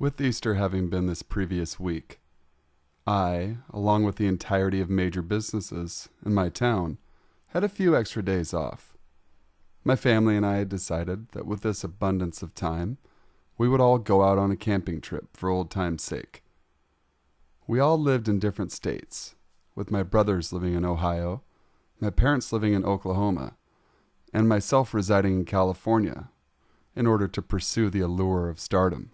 With Easter having been this previous week, I, along with the entirety of major businesses in my town, had a few extra days off. My family and I had decided that with this abundance of time, we would all go out on a camping trip for old time's sake. We all lived in different states, with my brothers living in Ohio, my parents living in Oklahoma, and myself residing in California in order to pursue the allure of stardom.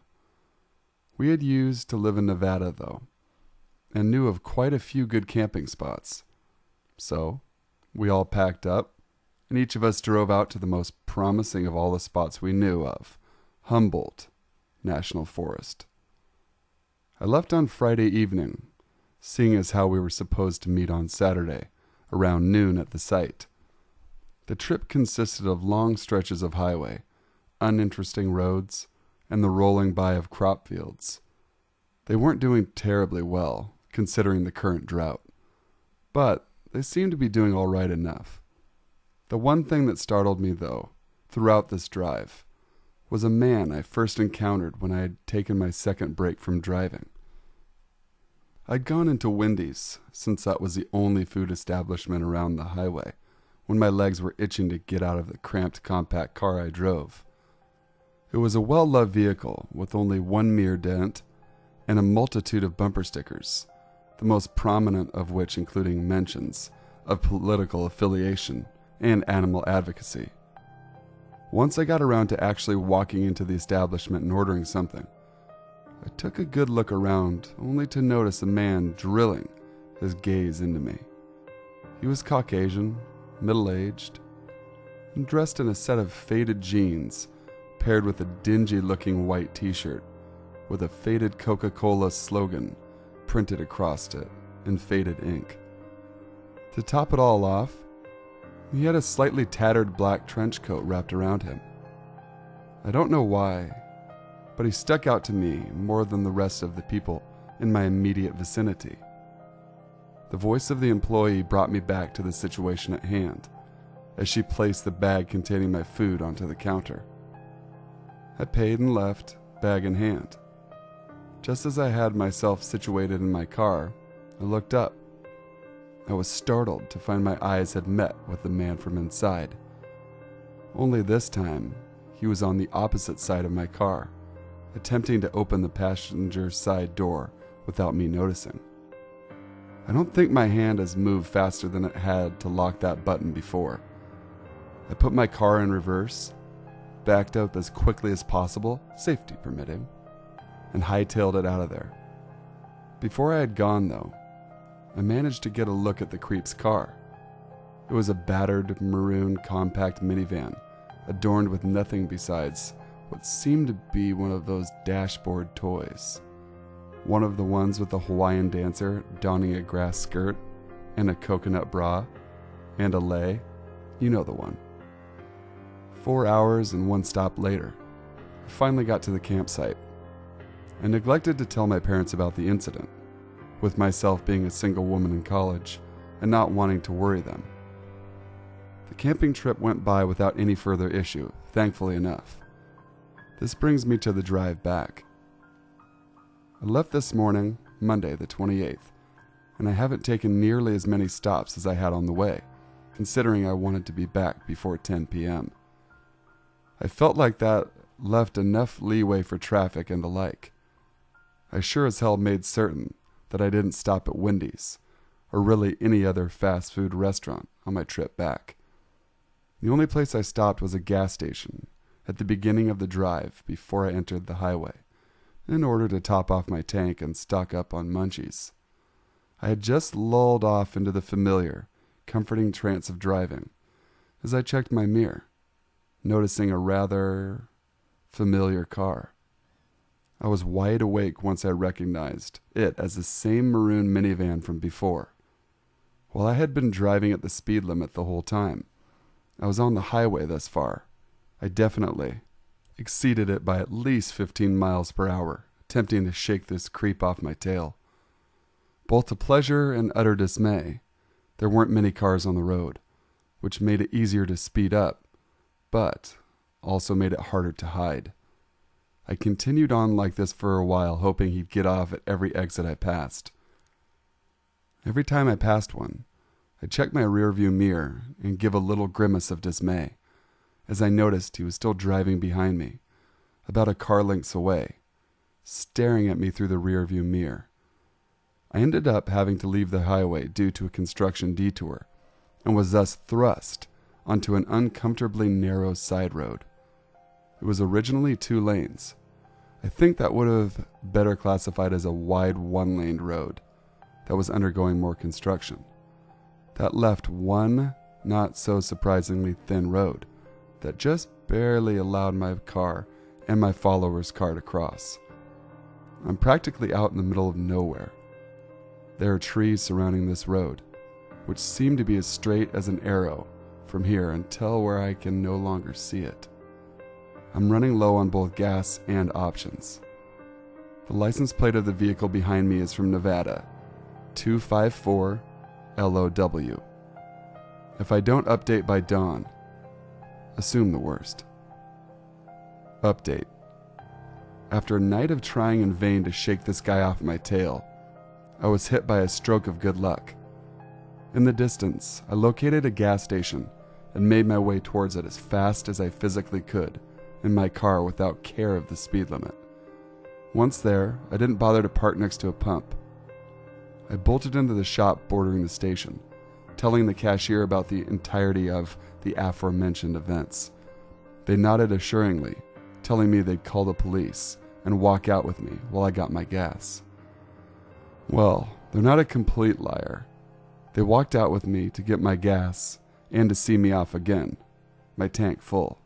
We had used to live in Nevada, though, and knew of quite a few good camping spots. So, we all packed up, and each of us drove out to the most promising of all the spots we knew of, Humboldt National Forest. I left on Friday evening, seeing as how we were supposed to meet on Saturday, around noon at the site. The trip consisted of long stretches of highway, uninteresting roads, and the rolling by of crop fields. They weren't doing terribly well, considering the current drought, but they seemed to be doing all right enough. The one thing that startled me, though, throughout this drive, was a man I first encountered when I had taken my second break from driving. I'd gone into Wendy's, since that was the only food establishment around the highway, when my legs were itching to get out of the cramped compact car I drove. It was a well-loved vehicle with only one mere dent and a multitude of bumper stickers, the most prominent of which including mentions of political affiliation and animal advocacy. Once I got around to actually walking into the establishment and ordering something, I took a good look around only to notice a man drilling his gaze into me. He was Caucasian, middle-aged, and dressed in a set of faded jeans paired with a dingy-looking white t-shirt with a faded Coca-Cola slogan printed across it in faded ink. To top it all off, he had a slightly tattered black trench coat wrapped around him. I don't know why, but he stuck out to me more than the rest of the people in my immediate vicinity. The voice of the employee brought me back to the situation at hand, as she placed the bag containing my food onto the counter. I paid and left, bag in hand. Just as I had myself situated in my car, I looked up. I was startled to find my eyes had met with the man from inside. Only this time, he was on the opposite side of my car, attempting to open the passenger side door without me noticing. I don't think my hand has moved faster than it had to lock that button before. I put my car in reverse, backed up as quickly as possible, safety permitting, and hightailed it out of there. Before I had gone, though, I managed to get a look at the creep's car. It was a battered maroon compact minivan, adorned with nothing besides what seemed to be one of those dashboard toys. One of the ones with the Hawaiian dancer donning a grass skirt and a coconut bra and a lei. You know the one. 4 hours and one stop later, I finally got to the campsite. I neglected to tell my parents about the incident, with myself being a single woman in college and not wanting to worry them. The camping trip went by without any further issue, thankfully enough. This brings me to the drive back. I left this morning, Monday the 28th, and I haven't taken nearly as many stops as I had on the way, considering I wanted to be back before 10 p.m. I felt like that left enough leeway for traffic and the like. I sure as hell made certain that I didn't stop at Wendy's, or really any other fast food restaurant on my trip back. The only place I stopped was a gas station at the beginning of the drive before I entered the highway, in order to top off my tank and stock up on munchies. I had just lulled off into the familiar, comforting trance of driving as I checked my mirror, noticing a rather familiar car. I was wide awake once I recognized it as the same maroon minivan from before. While I had been driving at the speed limit the whole time I was on the highway thus far, I definitely exceeded it by at least 15 miles per hour, attempting to shake this creep off my tail. Both to pleasure and utter dismay, there weren't many cars on the road, which made it easier to speed up, but also made it harder to hide. I continued on like this for a while, hoping he'd get off at every exit I passed. Every time I passed one, I'd check my rearview mirror and give a little grimace of dismay, as I noticed he was still driving behind me, about a car length away, staring at me through the rearview mirror. I ended up having to leave the highway due to a construction detour, and was thus thrust onto an uncomfortably narrow side road. It was originally 2 lanes. I think that would have better classified as a wide 1-laned road that was undergoing more construction. That left one not so surprisingly thin road that just barely allowed my car and my follower's car to cross. I'm practically out in the middle of nowhere. There are trees surrounding this road, which seem to be as straight as an arrow from here until where I can no longer see it. I'm running low on both gas and options. The license plate of the vehicle behind me is from Nevada, 254 LOW. If I don't update by dawn, assume the worst. Update. After a night of trying in vain to shake this guy off my tail, I was hit by a stroke of good luck. In the distance, I located a gas station and made my way towards it as fast as I physically could in my car without care of the speed limit. Once there, I didn't bother to park next to a pump. I bolted into the shop bordering the station, telling the cashier about the entirety of the aforementioned events. They nodded assuringly, telling me they'd call the police and walk out with me while I got my gas. Well, they're not a complete liar. They walked out with me to get my gas and to see me off again, my tank full.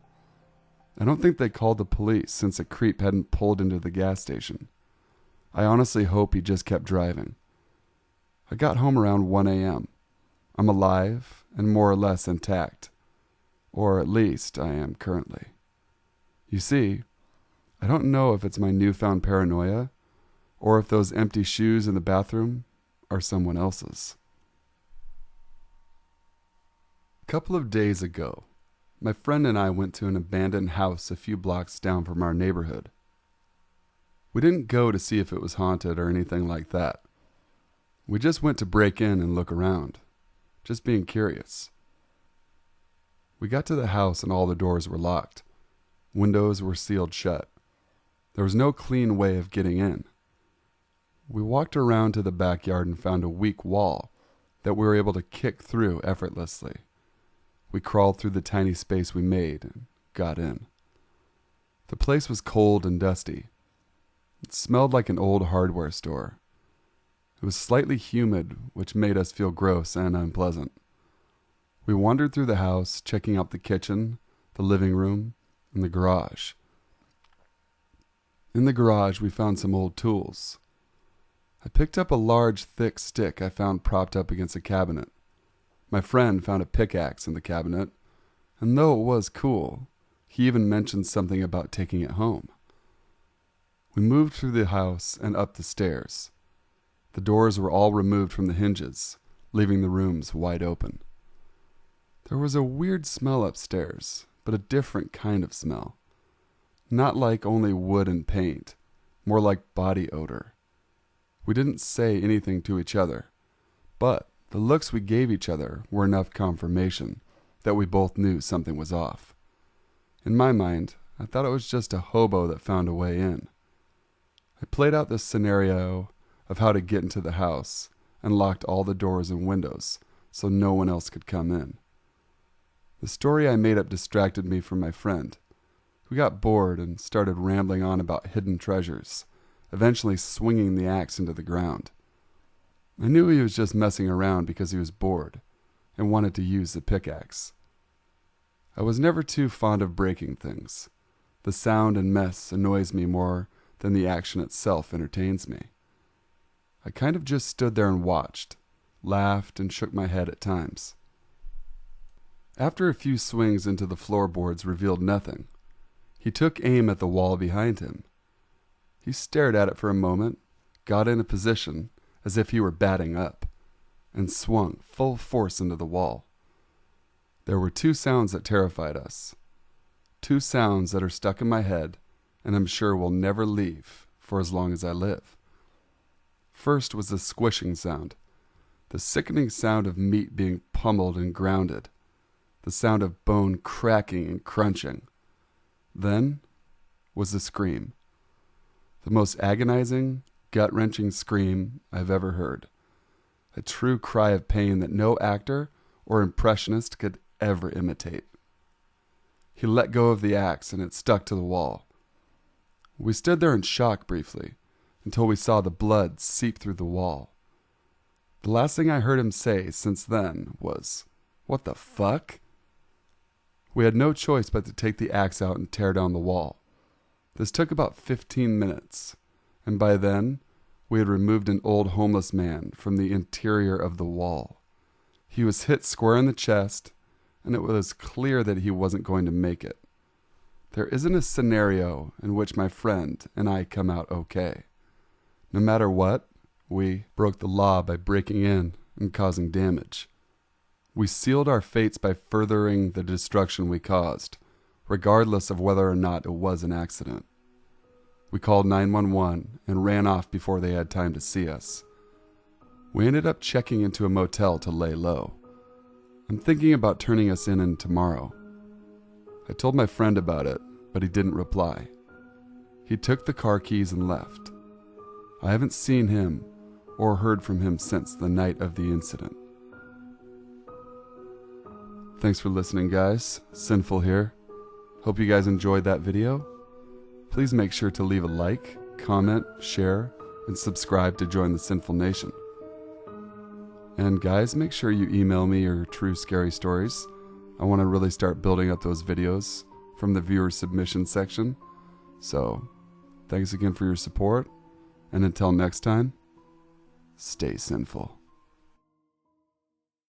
I don't think they called the police since a creep hadn't pulled into the gas station. I honestly hope he just kept driving. I got home around 1 a.m. I'm alive and more or less intact. Or at least I am currently. You see, I don't know if it's my newfound paranoia or if those empty shoes in the bathroom are someone else's. A couple of days ago, my friend and I went to an abandoned house a few blocks down from our neighborhood. We didn't go to see if it was haunted or anything like that. We just went to break in and look around, just being curious. We got to the house and all the doors were locked. Windows were sealed shut. There was no clean way of getting in. We walked around to the backyard and found a weak wall that we were able to kick through effortlessly. We crawled through the tiny space we made and got in. The place was cold and dusty. It smelled like an old hardware store. It was slightly humid, which made us feel gross and unpleasant. We wandered through the house, checking out the kitchen, the living room, and the garage. In the garage, we found some old tools. I picked up a large, thick stick I found propped up against a cabinet. My friend found a pickaxe in the cabinet, and though it was cool, he even mentioned something about taking it home. We moved through the house and up the stairs. The doors were all removed from the hinges, leaving the rooms wide open. There was a weird smell upstairs, but a different kind of smell. Not like only wood and paint, more like body odor. We didn't say anything to each other, but the looks we gave each other were enough confirmation that we both knew something was off. In my mind, I thought it was just a hobo that found a way in. I played out this scenario of how to get into the house and locked all the doors and windows so no one else could come in. The story I made up distracted me from my friend. We got bored and started rambling on about hidden treasures, eventually swinging the axe into the ground. I knew he was just messing around because he was bored and wanted to use the pickaxe. I was never too fond of breaking things. The sound and mess annoys me more than the action itself entertains me. I kind of just stood there and watched, laughed, and shook my head at times. After a few swings into the floorboards revealed nothing, he took aim at the wall behind him. He stared at it for a moment, got in a position as if he were batting up, and swung full force into the wall. There were 2 sounds that terrified us. 2 sounds that are stuck in my head and I'm sure will never leave for as long as I live. First was the squishing sound, the sickening sound of meat being pummeled and grounded, the sound of bone cracking and crunching. Then was the scream, the most agonizing, gut-wrenching scream I've ever heard, a true cry of pain that no actor or impressionist could ever imitate. He let go of the axe and it stuck to the wall. We stood there in shock briefly until we saw the blood seep through the wall. The last thing I heard him say since then was, "What the fuck?" We had no choice but to take the axe out and tear down the wall. This took about 15 minutes, and by then we had removed an old homeless man from the interior of the wall. He was hit square in the chest, and it was clear that he wasn't going to make it. There isn't a scenario in which my friend and I come out okay. No matter what, we broke the law by breaking in and causing damage. We sealed our fates by furthering the destruction we caused, regardless of whether or not it was an accident. We called 911 and ran off before they had time to see us. We ended up checking into a motel to lay low. I'm thinking about turning us in tomorrow. I told my friend about it, but he didn't reply. He took the car keys and left. I haven't seen him or heard from him since the night of the incident. Thanks for listening, guys. Sinful here. Hope you guys enjoyed that video. Please make sure to leave a like, comment, share, and subscribe to join the Sinful Nation. And guys, make sure you email me your true scary stories. I want to really start building up those videos from the viewer submission section. So, thanks again for your support, and until next time, stay sinful.